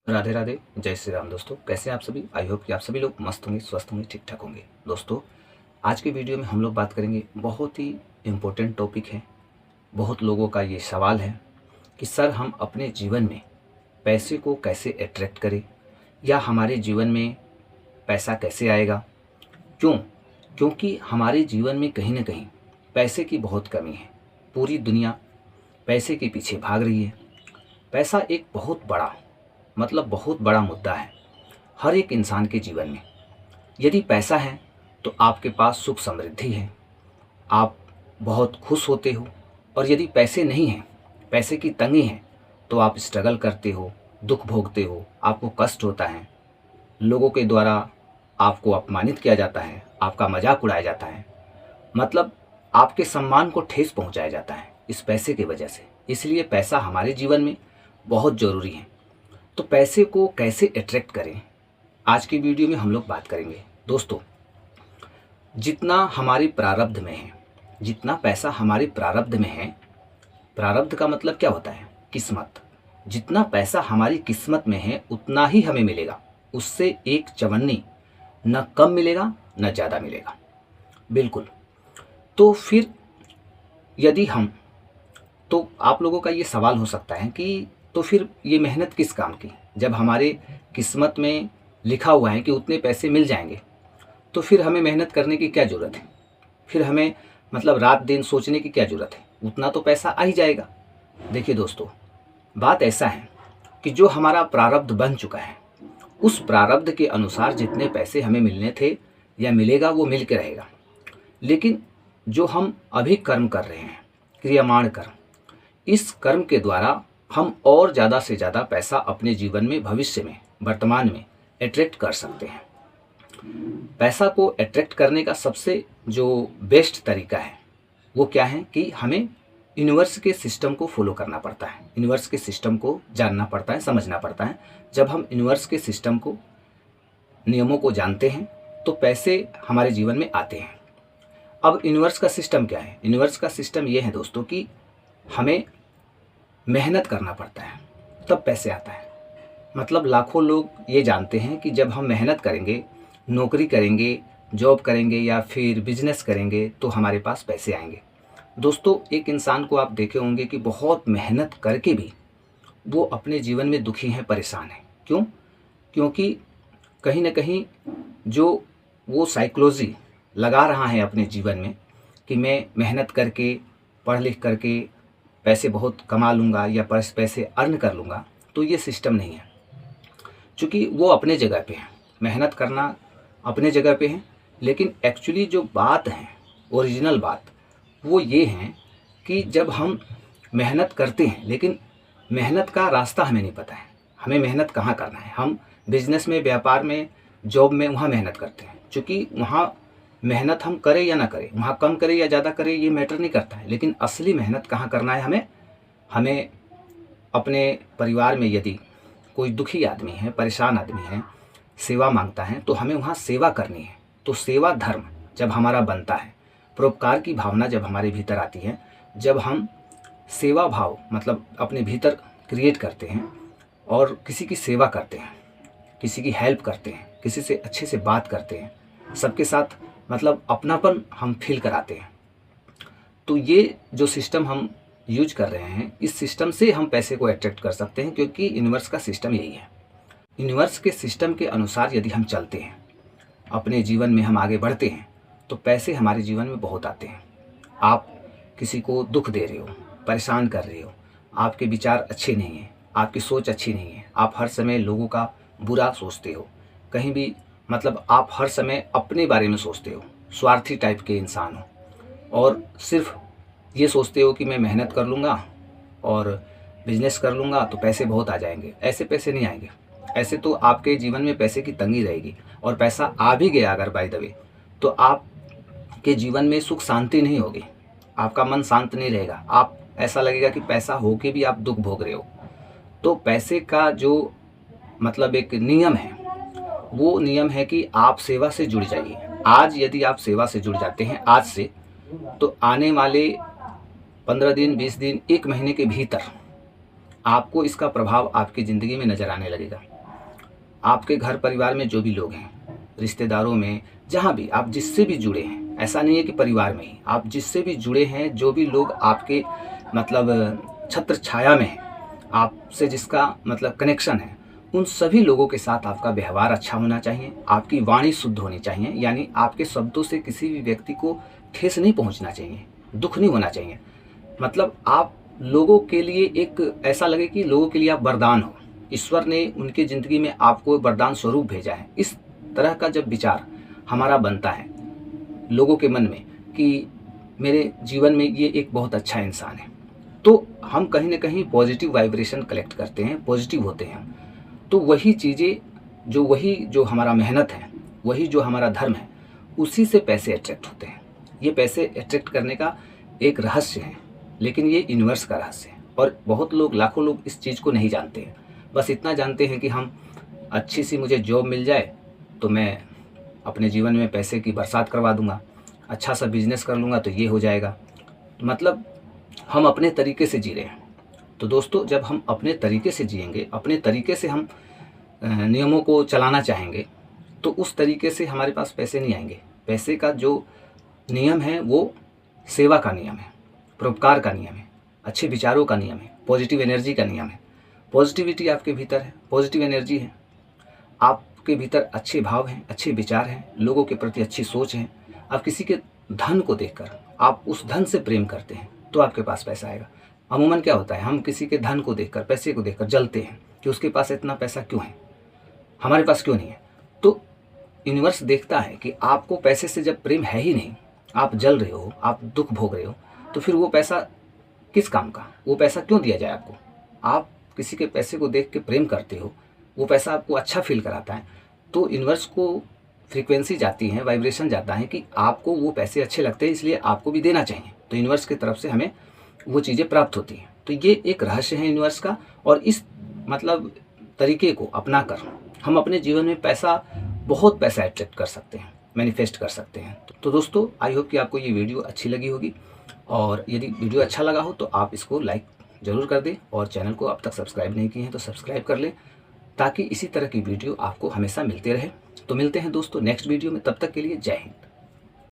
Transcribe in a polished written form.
राधे राधे, जय श्री राम। दोस्तों, कैसे हैं आप सभी? आई होप कि आप सभी लोग मस्त होंगे, स्वस्थ होंगे, ठीक ठाक होंगे। दोस्तों, आज की वीडियो में हम लोग बात करेंगे, बहुत ही इम्पोर्टेंट टॉपिक है। बहुत लोगों का ये सवाल है कि सर, हम अपने जीवन में पैसे को कैसे अट्रैक्ट करें, या हमारे जीवन में पैसा कैसे आएगा? क्यों? क्योंकि हमारे जीवन में कहीं ना कहीं पैसे की बहुत कमी है। पूरी दुनिया पैसे के पीछे भाग रही है। पैसा एक बहुत बड़ा, बहुत बड़ा मुद्दा है हर एक इंसान के जीवन में। यदि पैसा है तो आपके पास सुख समृद्धि है, आप बहुत खुश होते हो। और यदि पैसे नहीं हैं, पैसे की तंगी है, तो आप स्ट्रगल करते हो, दुख भोगते हो, आपको कष्ट होता है, लोगों के द्वारा आपको अपमानित किया जाता है, आपका मजाक उड़ाया जाता है, मतलब आपके सम्मान को ठेस पहुंचाया जाता है इस पैसे की वजह से। इसलिए पैसा हमारे जीवन में बहुत ज़रूरी है। तो पैसे को कैसे अट्रैक्ट करें, आज की वीडियो में हम लोग बात करेंगे। दोस्तों, जितना हमारी प्रारब्ध में है, जितना पैसा हमारे प्रारब्ध में है, प्रारब्ध का मतलब क्या होता है? किस्मत। जितना पैसा हमारी किस्मत में है उतना ही हमें मिलेगा, उससे एक चवन्नी न कम मिलेगा न ज़्यादा मिलेगा। बिल्कुल। तो फिर यदि हम, तो आप लोगों का ये सवाल हो सकता है कि तो फिर ये मेहनत किस काम की? जब हमारे किस्मत में लिखा हुआ है कि उतने पैसे मिल जाएंगे, तो फिर हमें मेहनत करने की क्या ज़रूरत है? फिर हमें रात दिन सोचने की क्या ज़रूरत है? उतना तो पैसा आ ही जाएगा। देखिए दोस्तों, बात ऐसा है कि जो हमारा प्रारब्ध बन चुका है, उस प्रारब्ध के अनुसार जितने पैसे हमें मिलने थे या मिलेगा, वो मिल के रहेगा। लेकिन जो हम अभी कर्म कर रहे हैं, क्रियामाण कर्म, इस कर्म के द्वारा हम और ज़्यादा से ज़्यादा पैसा अपने जीवन में, भविष्य में, वर्तमान में अट्रैक्ट कर सकते हैं। पैसा को अट्रैक्ट करने का सबसे जो बेस्ट तरीका है वो क्या है कि हमें यूनिवर्स के सिस्टम को फॉलो करना पड़ता है। यूनिवर्स के सिस्टम को जानना पड़ता है, समझना पड़ता है। जब हम यूनिवर्स के सिस्टम को, नियमों को जानते हैं, तो पैसे हमारे जीवन में आते हैं। अब यूनिवर्स का सिस्टम क्या है? यूनिवर्स का सिस्टम ये है दोस्तों कि हमें मेहनत करना पड़ता है, तब पैसे आता है। लाखों लोग ये जानते हैं कि जब हम मेहनत करेंगे, नौकरी करेंगे, जॉब करेंगे या फिर बिजनेस करेंगे, तो हमारे पास पैसे आएंगे। दोस्तों, एक इंसान को आप देखे होंगे कि बहुत मेहनत करके भी वो अपने जीवन में दुखी हैं, परेशान हैं। क्यों? क्योंकि कहीं ना कहीं जो वो साइकोलॉजी लगा रहा है अपने जीवन में कि मैं मेहनत करके, पढ़ लिख करके पैसे बहुत कमा लूँगा या पैसे अर्न कर लूँगा, तो ये सिस्टम नहीं है। चूँकि वो अपने जगह पे है, मेहनत करना अपने जगह पे है, लेकिन एक्चुअली जो बात है, ओरिजिनल बात, वो ये है कि जब हम मेहनत करते हैं, लेकिन मेहनत का रास्ता हमें नहीं पता है, हमें मेहनत कहाँ करना है। हम बिजनेस में, व्यापार में, जॉब में, वहाँ मेहनत करते हैं। चूँकि वहाँ मेहनत हम करें या ना करें, वहाँ कम करें या ज़्यादा करें, ये मैटर नहीं करता है। लेकिन असली मेहनत कहाँ करना है हमें अपने परिवार में यदि कोई दुखी आदमी है, परेशान आदमी है, सेवा मांगता है, तो हमें वहाँ सेवा करनी है। तो सेवा धर्म जब हमारा बनता है, परोपकार की भावना जब हमारे भीतर आती है, जब हम सेवा भाव अपने भीतर क्रिएट करते हैं और किसी की सेवा करते हैं, किसी की हेल्प करते हैं, किसी से अच्छे से बात करते हैं, सबके साथ अपनापन हम फील कराते हैं, तो ये जो सिस्टम हम यूज कर रहे हैं, इस सिस्टम से हम पैसे को अट्रैक्ट कर सकते हैं। क्योंकि यूनिवर्स का सिस्टम यही है। यूनिवर्स के सिस्टम के अनुसार यदि हम चलते हैं, अपने जीवन में हम आगे बढ़ते हैं, तो पैसे हमारे जीवन में बहुत आते हैं। आप किसी को दुख दे रहे हो, परेशान कर रहे हो, आपके विचार अच्छे नहीं हैं, आपकी सोच अच्छी नहीं है, आप हर समय लोगों का बुरा सोचते हो, कहीं भी आप हर समय अपने बारे में सोचते हो, स्वार्थी टाइप के इंसान हो, और सिर्फ ये सोचते हो कि मैं मेहनत कर लूँगा और बिजनेस कर लूँगा तो पैसे बहुत आ जाएंगे। ऐसे पैसे नहीं आएंगे। ऐसे तो आपके जीवन में पैसे की तंगी रहेगी। और पैसा आ भी गया अगर बाय द वे, तो आपके जीवन में सुख शांति नहीं होगी, आपका मन शांत नहीं रहेगा, आप ऐसा लगेगा कि पैसा हो के भी आप दुख भोग रहे हो। तो पैसे का जो एक नियम है, वो नियम है कि आप सेवा से जुड़ जाइए। आज यदि आप सेवा से जुड़ जाते हैं आज से, तो आने वाले 15 दिन, 20 दिन, 1 महीने के भीतर आपको इसका प्रभाव आपकी ज़िंदगी में नज़र आने लगेगा। आपके घर परिवार में जो भी लोग हैं, रिश्तेदारों में, जहाँ भी आप जिससे भी जुड़े हैं, ऐसा नहीं है कि परिवार में ही, आप जिससे भी जुड़े हैं, जो भी लोग आपके मतलब छत्र छाया में हैं, आपसे जिसका मतलब कनेक्शन है, उन सभी लोगों के साथ आपका व्यवहार अच्छा होना चाहिए, आपकी वाणी शुद्ध होनी चाहिए, यानी आपके शब्दों से किसी भी व्यक्ति को ठेस नहीं पहुंचना चाहिए, दुख नहीं होना चाहिए। मतलब आप लोगों के लिए एक ऐसा लगे कि लोगों के लिए आप वरदान हो, ईश्वर ने उनकी ज़िंदगी में आपको वरदान स्वरूप भेजा है। इस तरह का जब विचार हमारा बनता है लोगों के मन में कि मेरे जीवन में ये एक बहुत अच्छा इंसान है, तो हम कहीं ना कहीं पॉजिटिव वाइब्रेशन कलेक्ट करते हैं, पॉजिटिव होते हैं। तो वही चीज़ें जो हमारा मेहनत है, वही जो हमारा धर्म है, उसी से पैसे अट्रैक्ट होते हैं। ये पैसे अट्रैक्ट करने का एक रहस्य है, लेकिन ये यूनिवर्स का रहस्य है और बहुत लोग, लाखों लोग इस चीज़ को नहीं जानते हैं। बस इतना जानते हैं कि हम अच्छी सी मुझे जॉब मिल जाए तो मैं अपने जीवन में पैसे की बरसात करवा दूंगा, अच्छा सा बिजनेस कर लूँगा तो ये हो जाएगा। मतलब हम अपने तरीके से जी रहे हैं। तो दोस्तों, जब हम अपने तरीके से जिएंगे, अपने तरीके से हम नियमों को चलाना चाहेंगे, तो उस तरीके से हमारे पास पैसे नहीं आएंगे। पैसे का जो नियम है वो सेवा का नियम है, परोपकार का नियम है, अच्छे विचारों का नियम है, पॉजिटिव एनर्जी का नियम है। पॉजिटिविटी आपके भीतर है, पॉजिटिव एनर्जी है, आपके भीतर अच्छे भाव हैं, अच्छे विचार हैं, लोगों के प्रति अच्छी सोच है। आप किसी के धन को देखकर आप उस धन से प्रेम करते हैं तो आपके पास पैसा आएगा। अमूमन क्या होता है, हम किसी के धन को देखकर, पैसे को देखकर जलते हैं कि उसके पास इतना पैसा क्यों है, हमारे पास क्यों नहीं है। तो यूनिवर्स देखता है कि आपको पैसे से जब प्रेम है ही नहीं, आप जल रहे हो, आप दुख भोग रहे हो, तो फिर वो पैसा किस काम का, वो पैसा क्यों दिया जाए आपको। आप किसी के पैसे को देख के प्रेम करते हो, वो पैसा आपको अच्छा फील कराता है, तो यूनिवर्स को फ्रीक्वेंसी जाती है, वाइब्रेशन जाता है कि आपको वो पैसे अच्छे लगते हैं, इसलिए आपको भी देना चाहिए। तो यूनिवर्स की तरफ से हमें वो चीज़ें प्राप्त होती हैं। तो ये एक रहस्य है यूनिवर्स का, और इस मतलब तरीके को अपना कर हम अपने जीवन में बहुत पैसा अट्रैक्ट कर सकते हैं, मैनिफेस्ट कर सकते हैं। तो दोस्तों, आई होप कि आपको ये वीडियो अच्छी लगी होगी, और यदि वीडियो अच्छा लगा हो तो आप इसको लाइक ज़रूर कर दें, और चैनल को अब तक सब्सक्राइब नहीं किए हैं तो सब्सक्राइब कर लें, ताकि इसी तरह की वीडियो आपको हमेशा मिलते रहे। तो मिलते हैं दोस्तों नेक्स्ट वीडियो में, तब तक के लिए जय हिंद।